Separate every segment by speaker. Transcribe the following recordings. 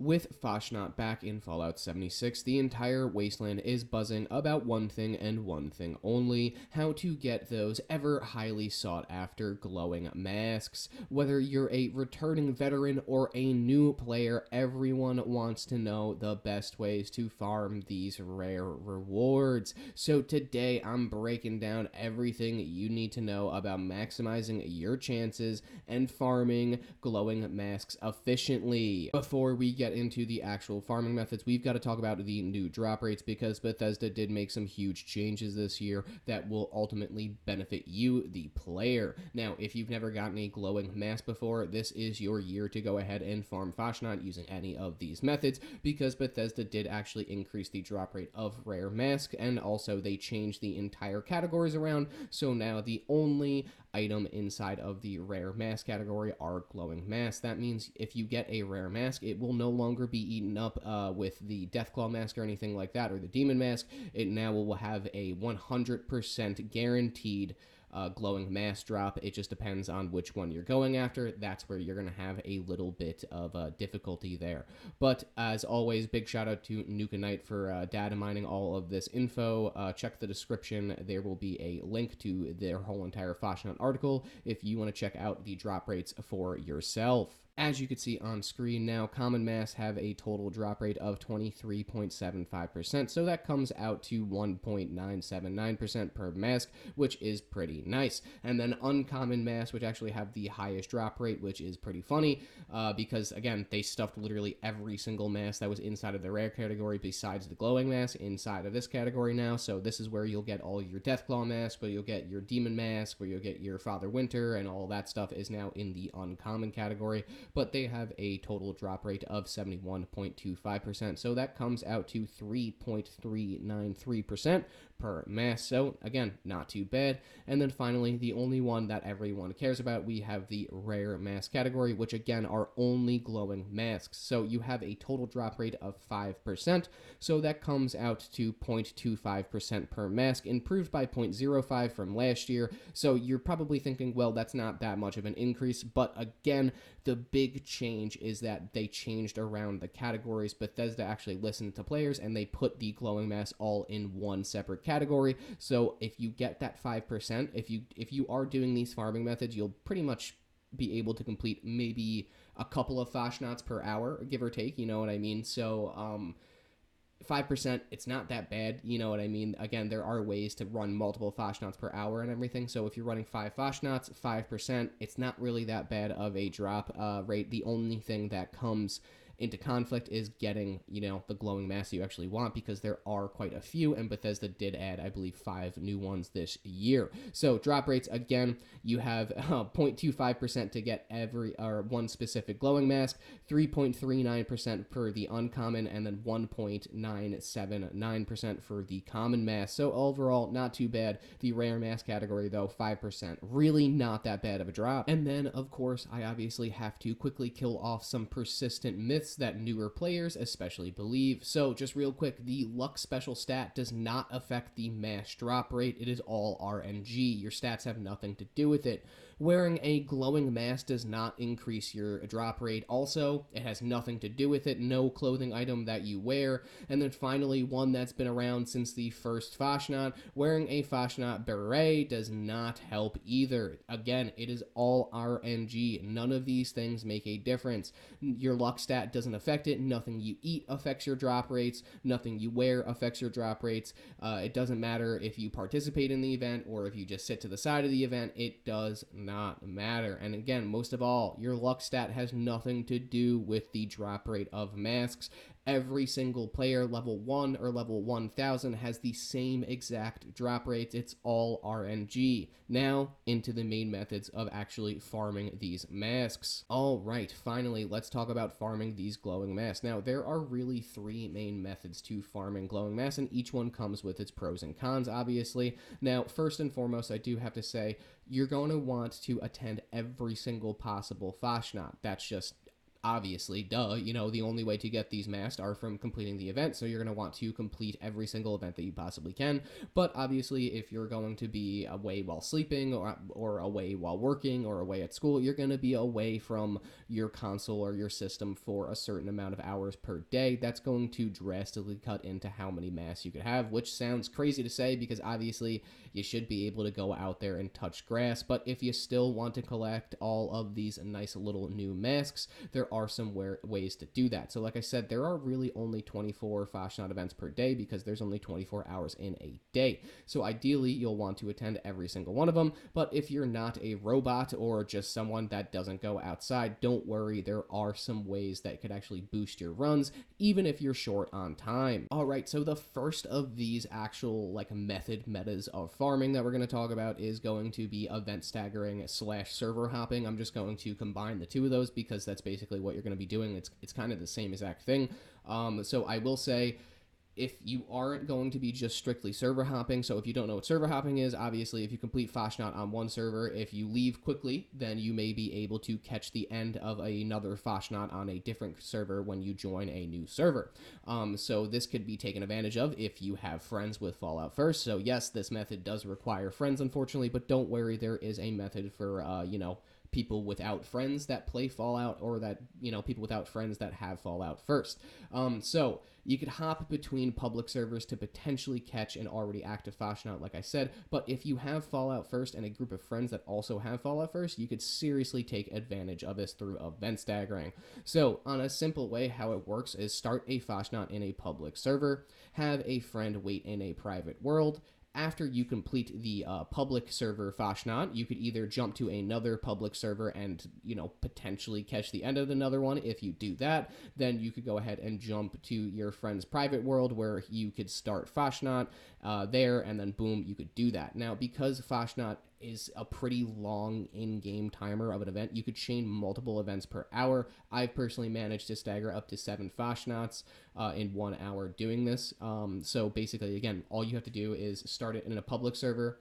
Speaker 1: With Fasnacht back in Fallout 76, the entire wasteland is buzzing about one thing and one thing only: how to get those ever highly sought after glowing masks. Whether you're a returning veteran or a new player, everyone wants to know the best ways to farm these rare rewards. So today I'm breaking down everything you need to know about maximizing your chances and farming glowing masks efficiently. Before we get into the actual farming methods, we've got to talk about the new drop rates, because Bethesda did make some huge changes this year that will ultimately benefit you, the player. Now, if you've never gotten a glowing mask before, this is your year to go ahead and farm Fasnacht using any of these methods, because Bethesda did actually increase the drop rate of rare masks, and also they changed the entire categories around, so now the only item inside of the rare mask category are glowing masks. That means if you get a rare mask, it will no longer be eaten up with the Deathclaw mask or anything like that, or the demon mask. It now will have a 100% guaranteed glowing mask drop. It just depends on which one you're going after. That's where you're going to have a little bit of difficulty there. But as always, big shout out to NukaKnight for data mining all of this info. Check the description. There will be a link to their whole entire Fasnacht article if you want to check out the drop rates for yourself. As you can see on screen now, common masks have a total drop rate of 23.75%, so that comes out to 1.979% per mask, which is pretty nice. And then uncommon masks, which actually have the highest drop rate, which is pretty funny, because again, they stuffed literally every single mask that was inside of the rare category besides the glowing mask inside of this category now. So this is where you'll get all your Deathclaw mask, where you'll get your demon mask, where you'll get your Father Winter, and all that stuff is now in the uncommon category. But they have a total drop rate of 71.25%, so that comes out to 3.393% per mask. So again, not too bad. And then finally, the only one that everyone cares about, we have the rare mask category, which again are only glowing masks. So you have a total drop rate of 5%, so that comes out to 0.25% per mask, improved by 0.05 from last year. So you're probably thinking, well, that's not that much of an increase, but again, the big change is that they changed around the categories. Bethesda actually listened to players and they put the glowing masks all in one separate category. So if you get that 5%, if you are doing these farming methods, you'll pretty much be able to complete maybe a couple of Fasnachts per hour, give or take, you know what I mean? So 5%, it's not that bad, you know what I mean? Again, there are ways to run multiple Fasnachts per hour and everything, so if you're running 5 Fasnachts, 5%, it's not really that bad of a drop rate. The only thing that comes into conflict is getting, you know, the glowing mask you actually want, because there are quite a few, and Bethesda did add, I believe, 5 new ones this year. So drop rates, again, you have 0.25% to get every or one specific glowing mask, 3.39% for the uncommon, and then 1.979% for the common mask. So overall, not too bad. The rare mask category, though, 5%. Really not that bad of a drop. And then, of course, I obviously have to quickly kill off some persistent myths that newer players especially believe. So just real quick, the luck special stat does not affect the mask drop rate. It is all RNG. Your stats have nothing to do with it. Wearing a glowing mask does not increase your drop rate. Also, it has nothing to do with it. No clothing item that you wear. And then finally, one that's been around since the first Fasnacht, wearing a Fasnacht beret does not help either. Again, it is all RNG. None of these things make a difference. Your luck stat doesn't affect it. Nothing you eat affects your drop rates. Nothing you wear affects your drop rates. It doesn't matter if you participate in the event or if you just sit to the side of the event. It does not matter. And again, most of all, your luck stat has nothing to do with the drop rate of masks. Every single player, level 1 or level 1000, has the same exact drop rates. It's all RNG. Now, into the main methods of actually farming these masks. Alright, finally, let's talk about farming these glowing masks. Now, there are really 3 main methods to farming glowing masks, and each one comes with its pros and cons, obviously. Now, first and foremost, I do have to say, you're going to want to attend every single possible Fasnacht. That's just obviously, duh, the only way to get these masked are from completing the event, so you're going to want to complete every single event that you possibly can. But obviously, if you're going to be away while sleeping or away while working or away at school, you're going to be away from your console or your system for a certain amount of hours per day. That's going to drastically cut into how many masks you could have, which sounds crazy to say because obviously you should be able to go out there and touch grass. But if you still want to collect all of these nice little new masks, there are some ways to do that. So like I said, there are really only 24 Fasnacht events per day because there's only 24 hours in a day. So ideally, you'll want to attend every single one of them. But if you're not a robot or just someone that doesn't go outside, don't worry. There are some ways that could actually boost your runs, even if you're short on time. All right, so the first of these actual method metas of farming that we're going to talk about is going to be event staggering / server hopping. I'm just going to combine the two of those because that's basically what you're going to be doing. It's kind of the same exact thing. So I will say, if you aren't going to be just strictly server hopping, so if you don't know what server hopping is, obviously if you complete Fasnacht on one server, if you leave quickly, then you may be able to catch the end of another Fasnacht on a different server when you join a new server. So this could be taken advantage of if you have friends with Fallout First. So yes, this method does require friends, unfortunately, but don't worry, there is a method for, people without friends that play Fallout, or that, people without friends that have Fallout First. So you could hop between public servers to potentially catch an already active Fasnacht, like I said, but if you have Fallout First and a group of friends that also have Fallout First, you could seriously take advantage of this through event staggering. So on a simple way, how it works is start a Fasnacht in a public server, have a friend wait in a private world. After you complete the public server Fasnacht, you could either jump to another public server and, potentially catch the end of another one. If you do that, then you could go ahead and jump to your friend's private world where you could start Fasnacht there, and then boom, you could do that. Now, because Fasnacht is a pretty long in-game timer of an event, you could chain multiple events per hour. I've personally managed to stagger up to 7 Fasnachts in 1 hour doing this. So basically, again, all you have to do is start it in a public server.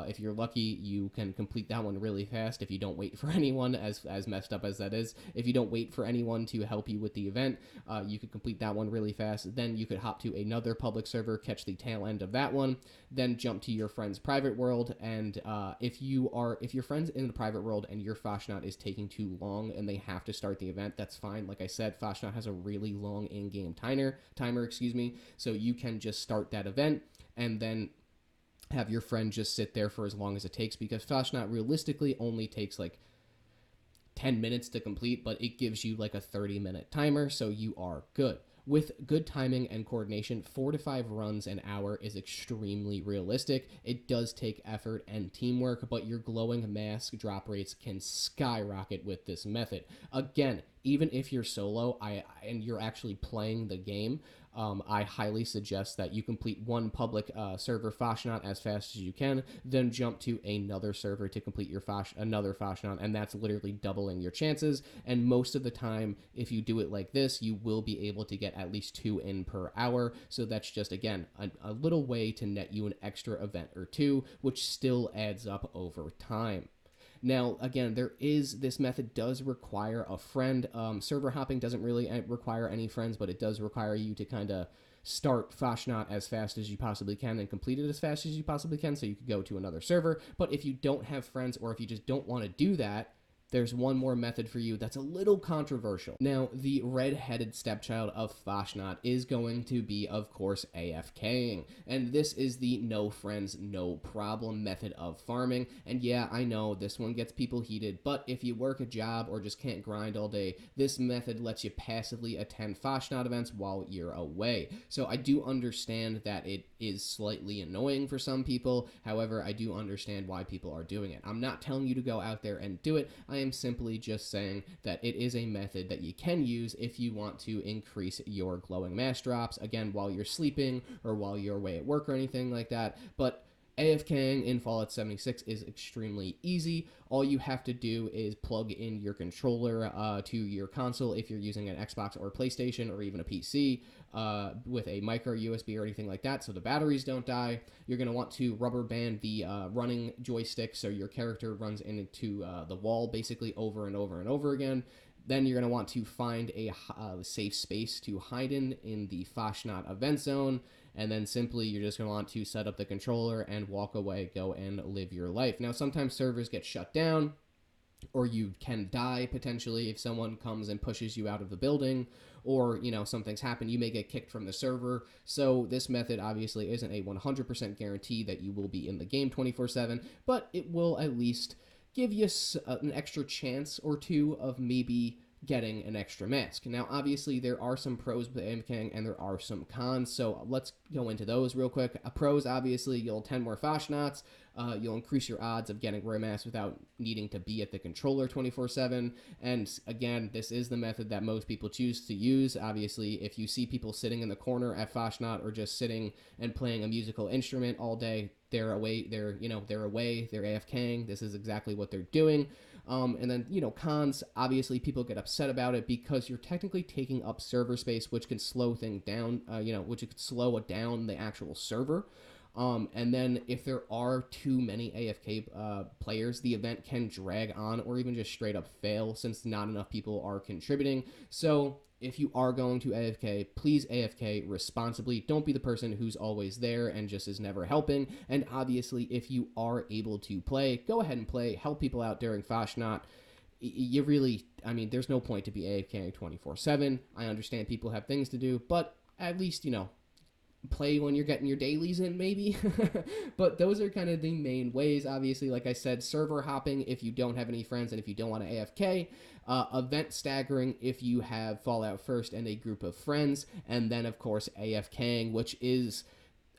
Speaker 1: If you're lucky, you can complete that one really fast if you don't wait for anyone, as messed up as that is. If you don't wait for anyone to help you with the event, you could complete that one really fast. Then you could hop to another public server, catch the tail end of that one, then jump to your friend's private world. And if your friend's in the private world and your Fasnacht is taking too long and they have to start the event, that's fine. Like I said, Fasnacht has a really long in-game timer, so you can just start that event and then have your friend just sit there for as long as it takes, because Fasnacht realistically only takes 10 minutes to complete, but it gives you a 30-minute timer, so you are good. With good timing and coordination, 4 to 5 runs an hour is extremely realistic. It does take effort and teamwork, but your glowing mask drop rates can skyrocket with this method. Again, even if you're solo and you're actually playing the game, I highly suggest that you complete one public server Fasnacht as fast as you can, then jump to another server to complete your another Fasnacht, and that's literally doubling your chances. And most of the time, if you do it like this, you will be able to get at least 2 in per hour. So that's just, again, a little way to net you an extra event or 2, which still adds up over time. Now, again, this method does require a friend. Server hopping doesn't really require any friends, but it does require you to kind of start Fasnacht as fast as you possibly can and complete it as fast as you possibly can, so you could go to another server. But if you don't have friends, or if you just don't want to do that, there's one more method for you that's a little controversial. Now, the red-headed stepchild of Fasnacht is going to be, of course, AFKing. And this is the no friends, no problem method of farming. And yeah, I know this one gets people heated, but if you work a job or just can't grind all day, this method lets you passively attend Fasnacht events while you're away. So I do understand that it is slightly annoying for some people. However, I do understand why people are doing it. I'm not telling you to go out there and do it. I am simply just saying that it is a method that you can use if you want to increase your glowing mask drops, again, while you're sleeping or while you're away at work or anything like that. But AFKing in Fallout 76 is extremely easy. All you have to do is plug in your controller to your console if you're using an Xbox or PlayStation or even a PC with a micro USB or anything like that, so the batteries don't die. You're going to want to rubber band the running joystick so your character runs into the wall basically over and over and over again. Then you're going to want to find a safe space to hide in the Fasnacht event zone. And then simply you're just going to want to set up the controller and walk away, go and live your life. Now, sometimes servers get shut down, or you can die potentially if someone comes and pushes you out of the building, or something's happened, you may get kicked from the server. So this method obviously isn't a 100% guarantee that you will be in the game 24/7, but it will at least give you an extra chance or two of maybe getting an extra mask. Now, obviously, there are some pros with AFKing and there are some cons, so let's go into those real quick. Pros, obviously, you'll attend more Fashnachts. You'll increase your odds of getting rare masks without needing to be at the controller 24/7. And again, this is the method that most people choose to use. Obviously, if you see people sitting in the corner at Fasnacht or just sitting and playing a musical instrument all day, they're away. They're AFKing. This is exactly what they're doing. And then, cons, obviously people get upset about it because you're technically taking up server space, which can slow things down, which could slow down the actual server. And then if there are too many AFK players, the event can drag on or even just straight up fail since not enough people are contributing. So if you are going to AFK, please AFK responsibly. Don't be the person who's always there and just is never helping. And obviously, if you are able to play, go ahead and play. Help people out during Fasnacht. You really, there's no point to be AFKing 24/7. I understand people have things to do, but at least, play when you're getting your dailies in, maybe. But those are kind of the main ways. Obviously, like I said, server hopping if you don't have any friends and if you don't want to AFK. Event staggering if you have Fallout First and a group of friends. And then, of course, AFKing, which is,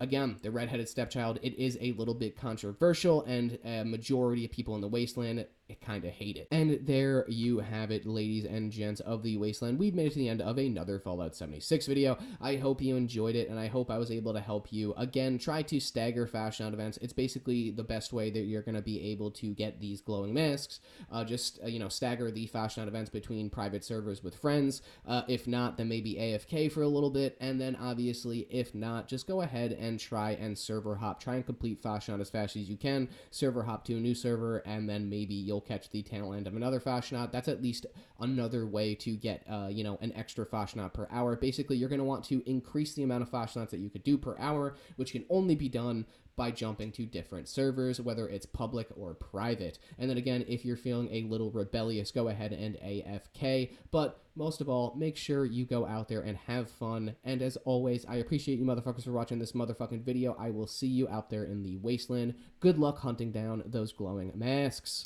Speaker 1: again, the redheaded stepchild. It is a little bit controversial, and a majority of people in the Wasteland kind of hate it. And there you have it, ladies and gents of the Wasteland. We've made it to the end of another Fallout 76 video. I hope you enjoyed it, and I hope I was able to help you. Again, try to stagger Fasnacht events. It's basically the best way that you're going to be able to get these glowing masks. Just stagger the Fasnacht events between private servers with friends. If not, then maybe AFK for a little bit, and then obviously, if not, just go ahead and try and server hop. Try and complete Fasnacht as fast as you can. Server hop to a new server, and then maybe you'll catch the tail end of another Fasnacht. That's at least another way to get, an extra Fasnacht per hour. Basically, you're going to want to increase the amount of Fasnachts that you could do per hour, which can only be done by jumping to different servers, whether it's public or private. And then again, if you're feeling a little rebellious, go ahead and AFK. But most of all, make sure you go out there and have fun. And as always, I appreciate you motherfuckers for watching this motherfucking video. I will see you out there in the Wasteland. Good luck hunting down those glowing masks.